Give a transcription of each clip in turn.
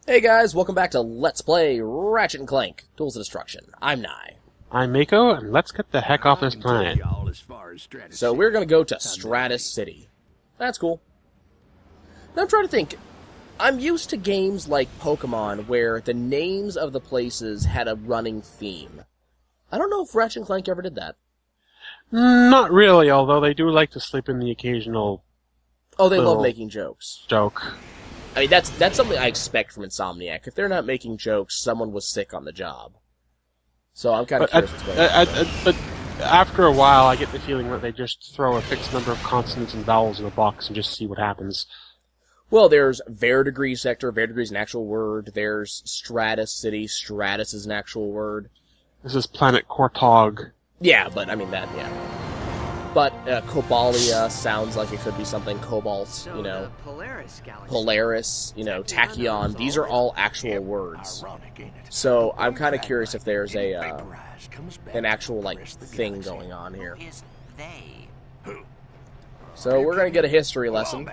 Hey guys, welcome back to Let's Play Ratchet Clank, Tools of Destruction. I'm Nye. I'm Mako, and let's get the heck off this planet. So we're gonna go to Stratus City. That's cool. Now I'm trying to think. I'm used to games like Pokemon where the names of the places had a running theme. I don't know if Ratchet Clank ever did that. Not really, although they do like to slip in the occasional... Oh, they love making jokes. Joke. I mean, that's something I expect from Insomniac. If they're not making jokes, someone was sick on the job. So I'm kind of curious what's going on. But after a while, I get the feeling that they just throw a fixed number of consonants and vowels in a box and just see what happens. Well, there's Verdigris Sector. Verdigris is an actual word. There's Stratus City. Stratus is an actual word. This is Planet Kortog. Yeah, but I mean that, yeah. But Cobalia sounds like it could be something. Cobalt, you know. Polaris, you know, Tachyon. These are all actual words. So I'm kind of curious if there's an actual, like, thing going on here. So we're going to get a history lesson.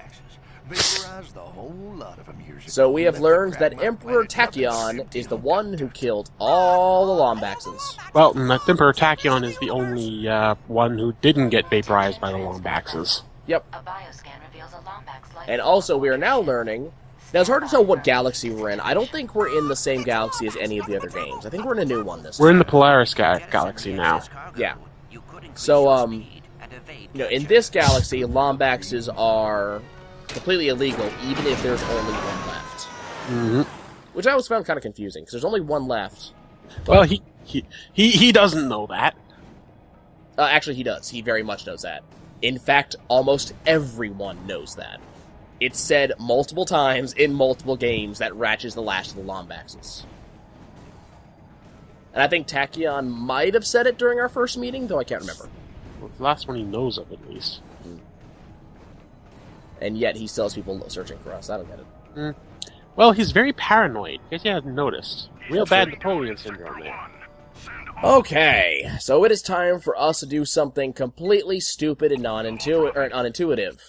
So we have learned that Emperor Tachyon is the one who killed all the Lombaxes. Well, Emperor Tachyon is the only one who didn't get vaporized by the Lombaxes. Yep. And also, we are now learning... Now, it's hard to tell what galaxy we're in. I don't think we're in the same galaxy as any of the other games. I think we're in a new one this time. We're in the Polaris galaxy now. Yeah. So, you know, in this galaxy, Lombaxes are completely illegal, even if there's only one left. Mm-hmm. Which I always found kind of confusing, because there's only one left. Well, he doesn't know that. Actually, he does. He very much knows that. In fact, almost everyone knows that. It's said multiple times in multiple games that Ratchet is the last of the Lombaxes. And I think Tachyon might have said it during our first meeting, though I can't remember. Well, it's the last one he knows of, at least. And yet he still has people searching for us. I don't get it. Well, he's very paranoid. I guess you haven't noticed. Real bad Napoleon syndrome there. Okay, so it is time for us to do something completely stupid and unintuitive.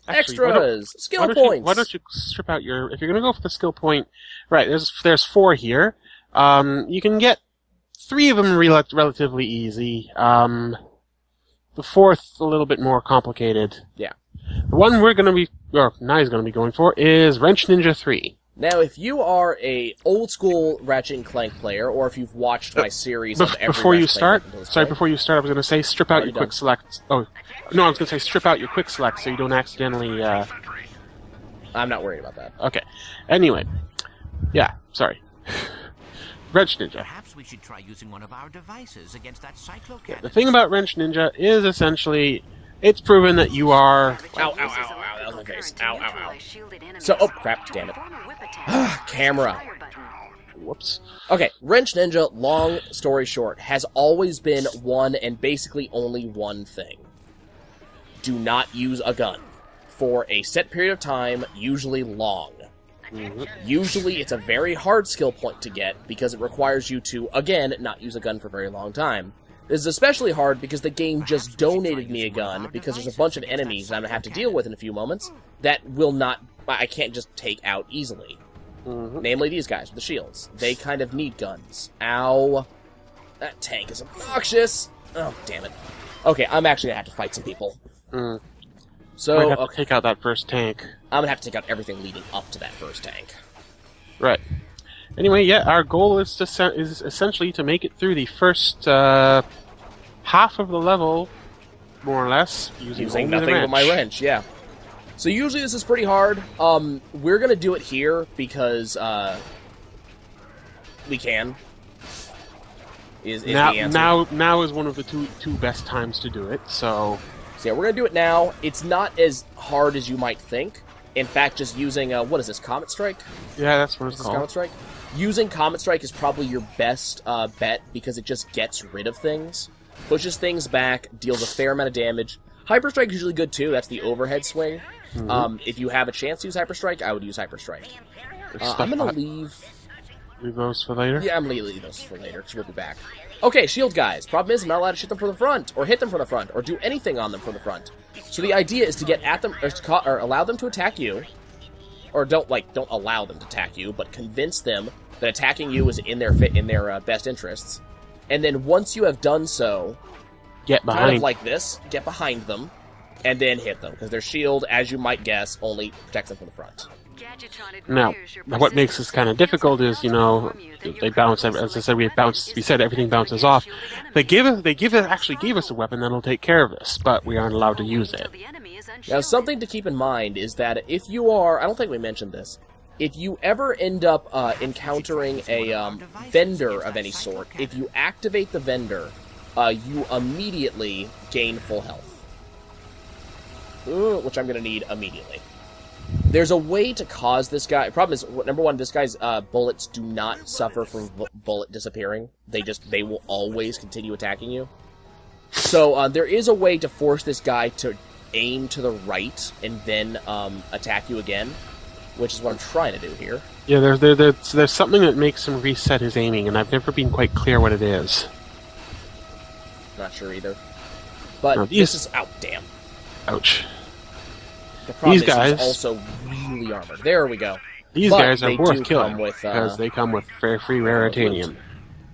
Actually, Extras! Skill points! Why don't you strip out your... If you're going to go for the skill point... Right, there's 4 here. You can get 3 of them relatively easy. The 4th, a little bit more complicated. Yeah. The one we're going to be... Or Nye's going to be going for is Wrench Ninja 3. Now, if you are a old-school Ratchet & Clank player, or if you've watched my series of every before you Ratchet start, Clank sorry, before you start, I was going to say strip out your quick select. Oh, no, I was going to say strip out your quick select so you don't accidentally. I'm not worried about that. Okay. Anyway, yeah, sorry. Wrench Ninja. Perhaps we should try using one of our devices against that cyclo cannon. The thing about Wrench Ninja is essentially it's proven that you are. Ow, ow, ow, ow, that was my face. Ow, ow, ow. So, oh, crap, damn it. Camera. Whoops. Okay, Wrench Ninja, long story short, has always been one and basically only one thing. Do not use a gun. For a set period of time, usually long. Usually it's a very hard skill point to get, because it requires you to, again, not use a gun for a very long time. This is especially hard because the game just donated me a gun, because there's a bunch of enemies that I'm going to have to deal with in a few moments that I can't just take out easily. Namely these guys with the shields. They kind of need guns. Ow. That tank is obnoxious. Oh, damn it. Okay, I'm actually going to have to fight some people. So, Might have to take out that first tank. I'm going to have to take out everything leading up to that first tank. Right. Anyway, yeah, our goal is essentially to make it through the first half of the level, more or less, using nothing but my wrench, yeah. So usually this is pretty hard. We're gonna do it here because we can. Is the answer. Now is one of the two best times to do it. So yeah, we're gonna do it now. It's not as hard as you might think. In fact, just using what is this, Comet Strike? Yeah, that's what it's called. Comet Strike. Using Comet Strike is probably your best bet because it just gets rid of things, pushes things back, deals a fair amount of damage. Hyper Strike is usually good too. That's the overhead swing. If you have a chance to use Hyper Strike, I would use Hyper Strike. I'm gonna leave those for later? Yeah, I'm gonna leave those for later, because we'll be back. Okay, shield guys. Problem is, I'm not allowed to shoot them from the front, or hit them from the front, or do anything on them from the front. So the idea is to get at them, or allow them to attack you, or don't allow them to attack you, but convince them that attacking you is in their best interests. And then once you have done so, Get behind. kind of like this, get behind them, and then hit them, because their shield, as you might guess, only protects them from the front. Now, what makes this kind of difficult is, you know, they bounce. As I said, we said everything bounces off. Actually gave us a weapon that'll take care of this, but we aren't allowed to use it. Now, something to keep in mind is that if you are, I don't think we mentioned this, if you ever end up encountering a vendor of any sort, if you activate the vendor, you immediately gain full health. Which I'm going to need immediately. There's a way to cause this guy... Problem is, number one, this guy's bullets do not suffer from bullet disappearing. They will always continue attacking you. So there is a way to force this guy to aim to the right and then attack you again, which is what I'm trying to do here. Yeah, there's something that makes him reset his aiming, and I've never been quite clear what it is. Not sure either. But no, this is... Ow, damn. Ouch. The problem These is guys he's also really armored. There we go. These But guys are they worth do killing come with, because they come with free raritanium.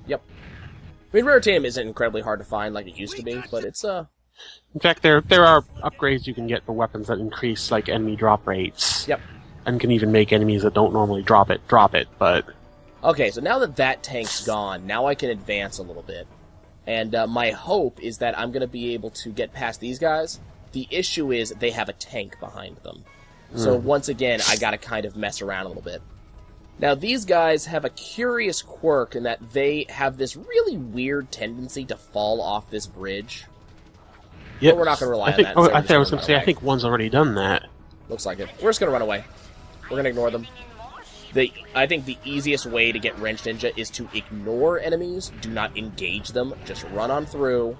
Yep. I mean, raritanium isn't incredibly hard to find like it used to be, but it's In fact, there are upgrades you can get for weapons that increase like enemy drop rates. Yep. And can even make enemies that don't normally drop it, but... Okay, so now that tank's gone, now I can advance a little bit. And my hope is that I'm going to be able to get past these guys. The issue is they have a tank behind them. So once again, I gotta kind of mess around a little bit. Now, these guys have a curious quirk in that they have this really weird tendency to fall off this bridge. Yeah, but we're not gonna rely on that. I think one's already done that. Looks like it. We're just gonna run away. We're gonna ignore them. I think the easiest way to get Wrench Ninja is to ignore enemies. Do not engage them. Just run on through.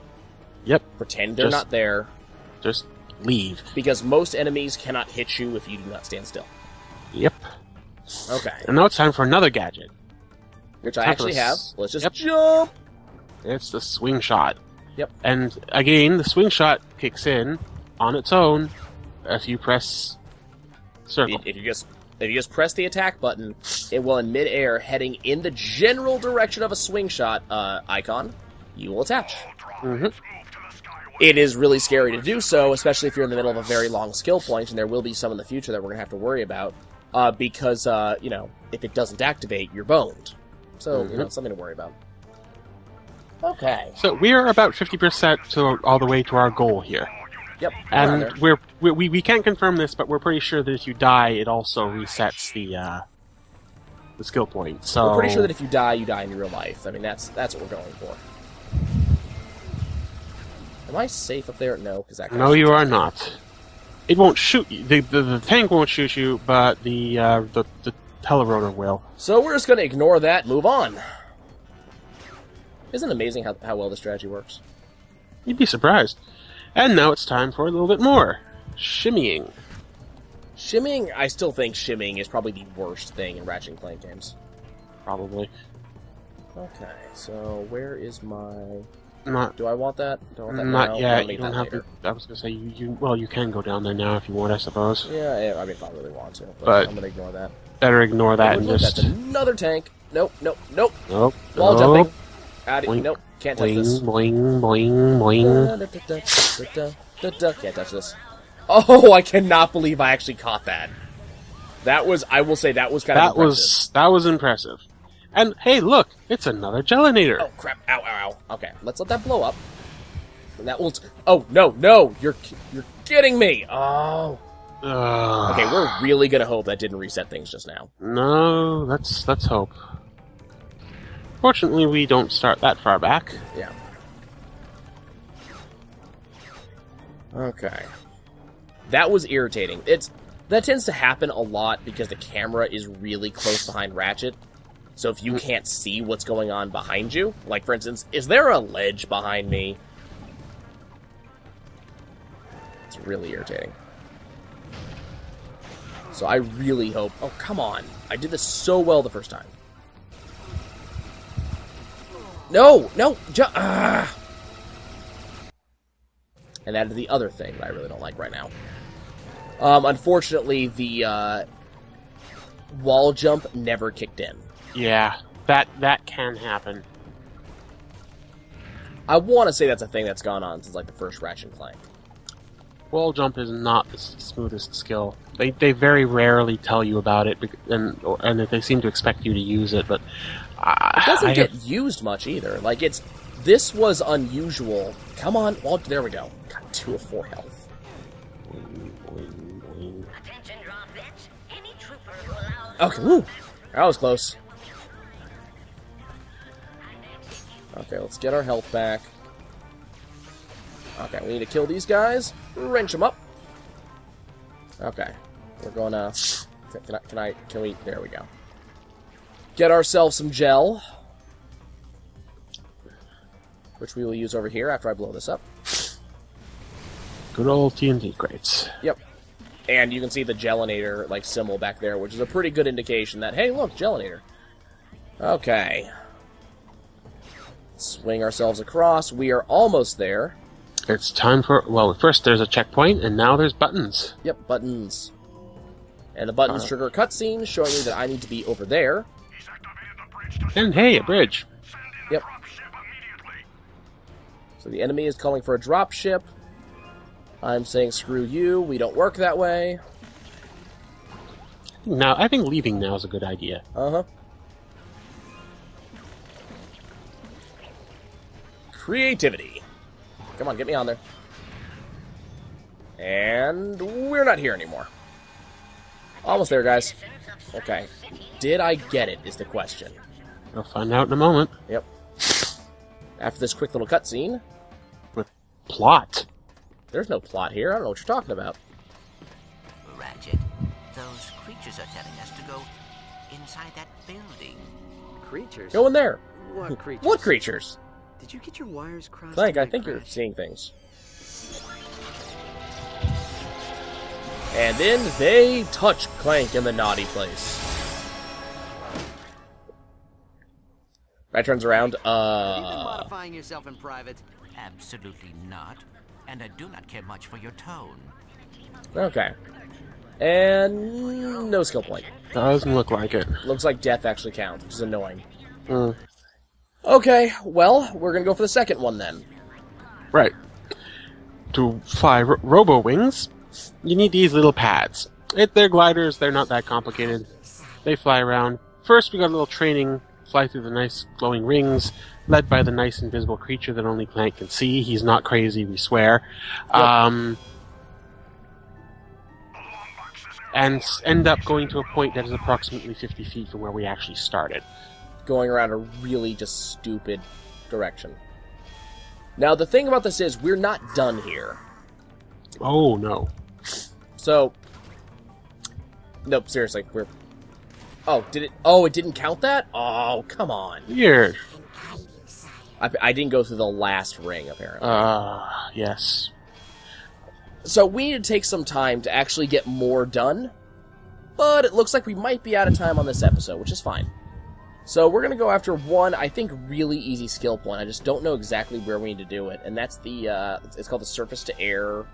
Yep. Pretend they're not there. Just leave. Because most enemies cannot hit you if you do not stand still. Yep. Okay. And now it's time for another gadget. Which I actually have. Let's just jump! It's the swing shot. Yep. And again, the swing shot kicks in on its own if you press circle. If you just press the attack button, it will in midair, heading in the general direction of a swing shot icon, you will attach. Mm-hmm. It is really scary to do so, especially if you're in the middle of a very long skill point, and there will be some in the future that we're going to have to worry about, because, you know, if it doesn't activate, you're boned. So, you know, something to worry about. Okay. So we are about 50% to all the way to our goal here. Yep. And we can't confirm this, but we're pretty sure that if you die, it also resets the skill point. So we're pretty sure that if you die in real life. I mean, that's what we're going for. Am I safe up there? No, because that. No, you are not. It won't shoot you. The tank won't shoot you, but the telerotor will. So we're just going to ignore that. Move on. Isn't it amazing how well this strategy works? You'd be surprised. And now it's time for a little bit more shimmying. Shimmying, I still think shimmying is probably the worst thing in Ratchet Clank games. Probably. Okay, so where is my... Not. Do I want that? Do I want that not now? yet. You don't have to. I was gonna say you can go down there now if you want, I suppose. Yeah, I mean, if I really want to, but I'm gonna ignore that. Better ignore that and look, just. That's another tank. Nope. Nope. Wall nope. jumping. Nope. Can't touch Boing, this. boing, boing, boing. Can't touch this. Oh, I cannot believe I actually caught that. That was, I will say, that was kind of impressive. That was impressive. And hey, look, it's another gelinator. Oh crap! Ow! Ow! Ow! Okay, let's let that blow up. And that will. Oh no! You're kidding me! Oh. Okay, we're really gonna hope that didn't reset things just now. No, let's hope. Fortunately, we don't start that far back. Yeah. Okay. That was irritating. That tends to happen a lot because the camera is really close behind Ratchet. So if you can't see what's going on behind you, like for instance, is there a ledge behind me? It's really irritating. So I really hope... Oh, come on. I did this so well the first time. No! And that is the other thing that I really don't like right now. Unfortunately, the wall jump never kicked in. Yeah, that can happen. I want to say that's a thing that's gone on since like the first Ratchet Clank. Wall jump is not the smoothest skill. They very rarely tell you about it, and they seem to expect you to use it, but it doesn't get used much either. Like this was unusual. Come on, well, there we go. Got 2 of 4 health. Okay, woo! That was close. Okay, let's get our health back. Okay, we need to kill these guys. Wrench them up. Okay, we're gonna. Can we? There we go. Get ourselves some gel, which we will use over here after I blow this up. Good old TNT crates. Yep. And you can see the gelinator like symbol back there, which is a pretty good indication that hey, look, gelinator. Okay. Swing ourselves across. We are almost there. It's time for... Well, first there's a checkpoint, and now there's buttons. Yep, buttons. And the buttons trigger a cutscene showing me that I need to be over there. And hey, a bridge. Yep. So the enemy is calling for a dropship. I'm saying screw you, we don't work that way. Now, I think leaving now is a good idea. Uh-huh. Creativity. Come on, get me on there. And we're not here anymore. Almost there, guys. Okay. Did I get it, is the question. We'll find out in a moment. Yep. After this quick little cutscene. With plot. There's no plot here. I don't know what you're talking about. Ratchet, those creatures are telling us to go inside that building. Creatures? Go in there. What creatures? What creatures? Did you get your wires crossed? Clank, in I that think you're crash? seeing things. And then they touch Clank in the naughty place. Right turns around, Have you been modifying yourself in private? Absolutely not. And I do not care much for your tone. Okay. And no skill point. Doesn't look like it. Looks like death actually counts, which is annoying. Mm. Okay, well, we're gonna go for the second one then. Right. To fly robo wings, you need these little pads. They're gliders, they're not that complicated. They fly around. First, we got a little training, fly through the nice glowing rings, led by the nice invisible creature that only Clank can see. He's not crazy, we swear. Yep. And end up going to a point that is approximately 50 feet from where we actually started. Going around a really just stupid direction. Now, the thing about this is, we're not done here. Oh, no. So... Nope, seriously, we're... Oh, did it... Oh, it didn't count that? Oh, come on. Weird. I didn't go through the last ring, apparently. Yes. So we need to take some time to actually get more done. But it looks like we might be out of time on this episode, which is fine. So we're going to go after one, I think, really easy skill point. I just don't know exactly where we need to do it. And that's the, it's called the surface to air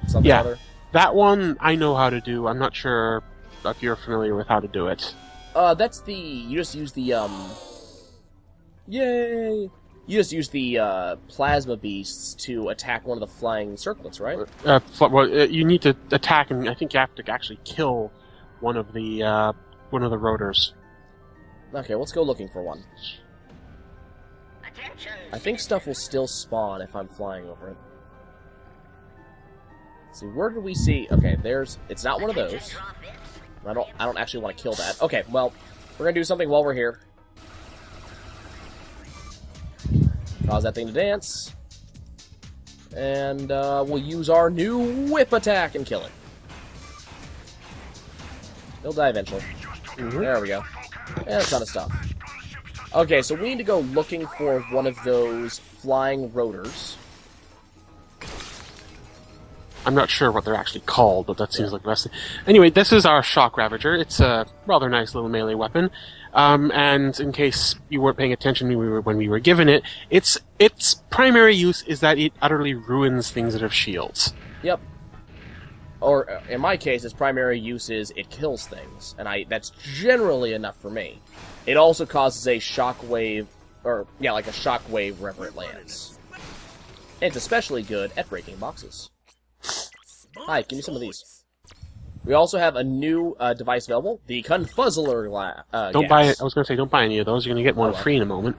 something or other. That one I know how to do. I'm not sure if you're familiar with how to do it. That's the, you just use the, yay! You just use the, plasma beasts to attack one of the flying circlets, right? You need to attack, and I think you have to actually kill one of the rotors. Okay, let's go looking for one. Attention. I think stuff will still spawn if I'm flying over it. Let's see, where did we see? Okay, there's. It's not one of those. I don't actually want to kill that. Okay, well, we're gonna do something while we're here. Cause that thing to dance, and we'll use our new whip attack and kill it. He'll die eventually. There we go. And a ton of stuff. Okay, so we need to go looking for one of those flying rotors. I'm not sure what they're actually called, but that seems like the best thing. Anyway, this is our Shock Ravager. It's a rather nice little melee weapon. And in case you weren't paying attention when we were given it, its primary use is that it utterly ruins things that have shields. Yep. or in my case, its primary use is it kills things, and that's generally enough for me. It also causes a shockwave, like a shockwave wherever it lands. And it's especially good at breaking boxes. Hi, give me some of these. We also have a new device available, the Confuzzler Don't buy it. I was going to say, don't buy any of those. You're going to get one free in a moment.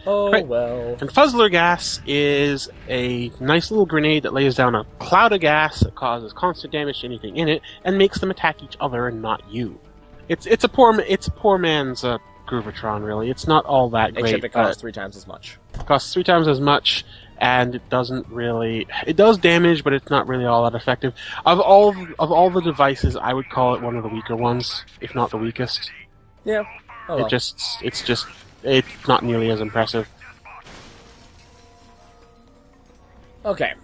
Oh, right. well. Confuzzler gas is a nice little grenade that lays down a cloud of gas that causes constant damage to anything in it and makes them attack each other and not you. It's a poor man's Groovatron, really. It's not all that great. Except it costs 3 times as much. It costs 3 times as much, and it doesn't really... It does damage, but it's not really all that effective. Of all the devices, I would call it one of the weaker ones, if not the weakest. Yeah. Oh, well. It's not nearly as impressive. Okay.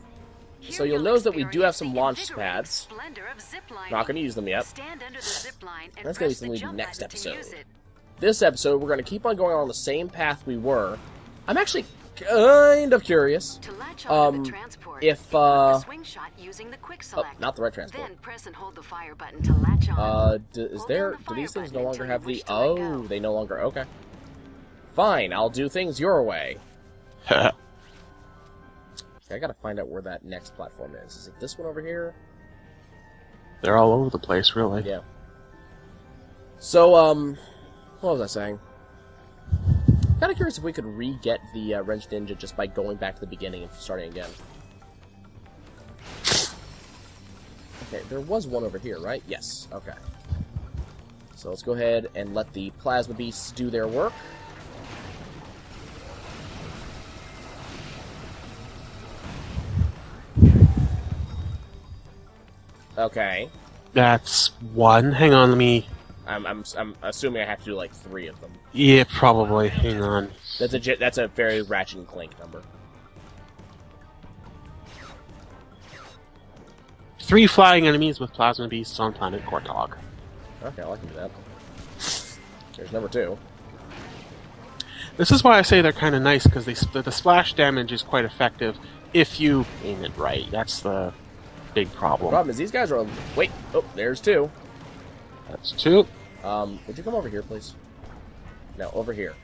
So you'll notice that we do have some launch pads. Not going to use them yet. That's going to be something next episode. This episode, we're going to keep on going on the same path we were. I'm actually kind of curious if not the right transport. Then press and hold the fire button to latch on. Do these things no longer have the... Oh, they no longer... Okay. Fine, I'll do things your way. Okay, I gotta find out where that next platform is. Is it this one over here? They're all over the place, really. Yeah. So, what was I saying? Kinda curious if we could re-get the Wrench Ninja just by going back to the beginning and starting again. Okay, there was one over here, right? Yes, okay. So let's go ahead and let the Plasma Beasts do their work. Okay. That's one. Hang on, let me... I'm assuming I have to do like 3 of them. Yeah, probably. Hang on. That's a very Ratchet and Clank number. 3 flying enemies with plasma beasts on planet Kortog. Okay, I can do that. There's number 2. This is why I say they're kind of nice, because the splash damage is quite effective if you aim it right. That's the big problem. The problem is these guys are... Wait, oh, there's 2. That's 2. Would you come over here, please? No, over here.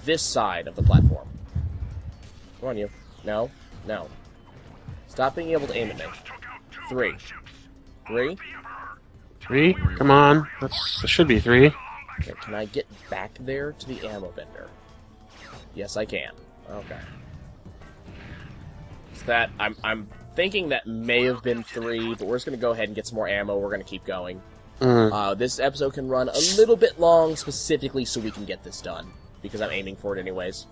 This side of the platform. Come on, you. No. No. Stop being able to aim at me. 3. 3? 3? Come on. There should be 3. Okay, can I get back there to the ammo vendor? Yes, I can. Okay. So that... I'm thinking that may have been 3, but we're just going to go ahead and get some more ammo. We're going to keep going. This episode can run a little bit long, specifically so we can get this done, because I'm aiming for it anyways.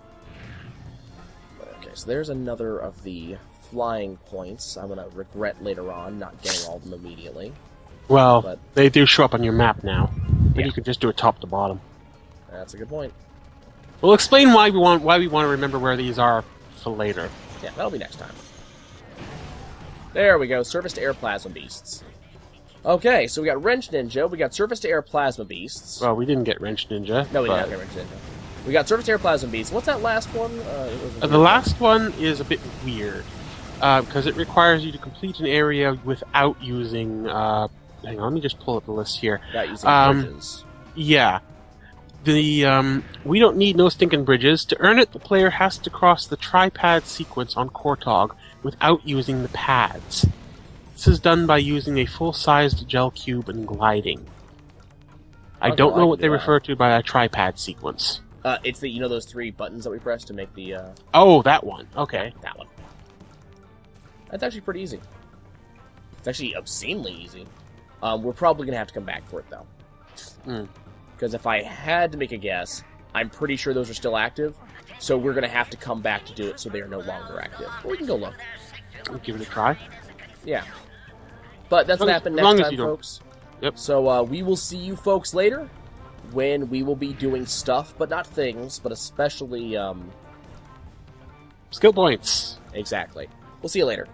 Okay, so there's another of the flying points. I'm going to regret later on not getting all of them immediately. Well, they do show up on your map now, but you can just do it top to bottom. That's a good point. We'll explain why we want to remember where these are for later. Yeah, that'll be next time. There we go, surface-to-air plasma beasts. Okay, so we got Wrench Ninja, we got surface-to-air plasma beasts. Well, we didn't get Wrench Ninja. No, we didn't get Wrench Ninja. We got surface-to-air plasma beasts. What's that last one? The last one is a bit weird, because it requires you to complete an area without using... hang on, let me just pull up the list here. Without using bridges. Yeah. We don't need no stinking bridges. To earn it, the player has to cross the tripad sequence on Kortog without using the pads. This is done by using a full-sized gel cube and gliding. I don't know what they refer to by a tripad sequence. It's the, those 3 buttons that we press to make the, Oh, that one. Okay. That one. That's actually pretty easy. It's actually obscenely easy. We're probably gonna have to come back for it, though. Because if I had to make a guess, I'm pretty sure those are still active, so we're gonna have to come back to do it so they are no longer active. But we can go look. We'll give it a try. Yeah. But that's what happened next time, folks. Yep. So, we will see you folks later, when we will be doing stuff, but not things, but especially, skill points. Exactly. We'll see you later.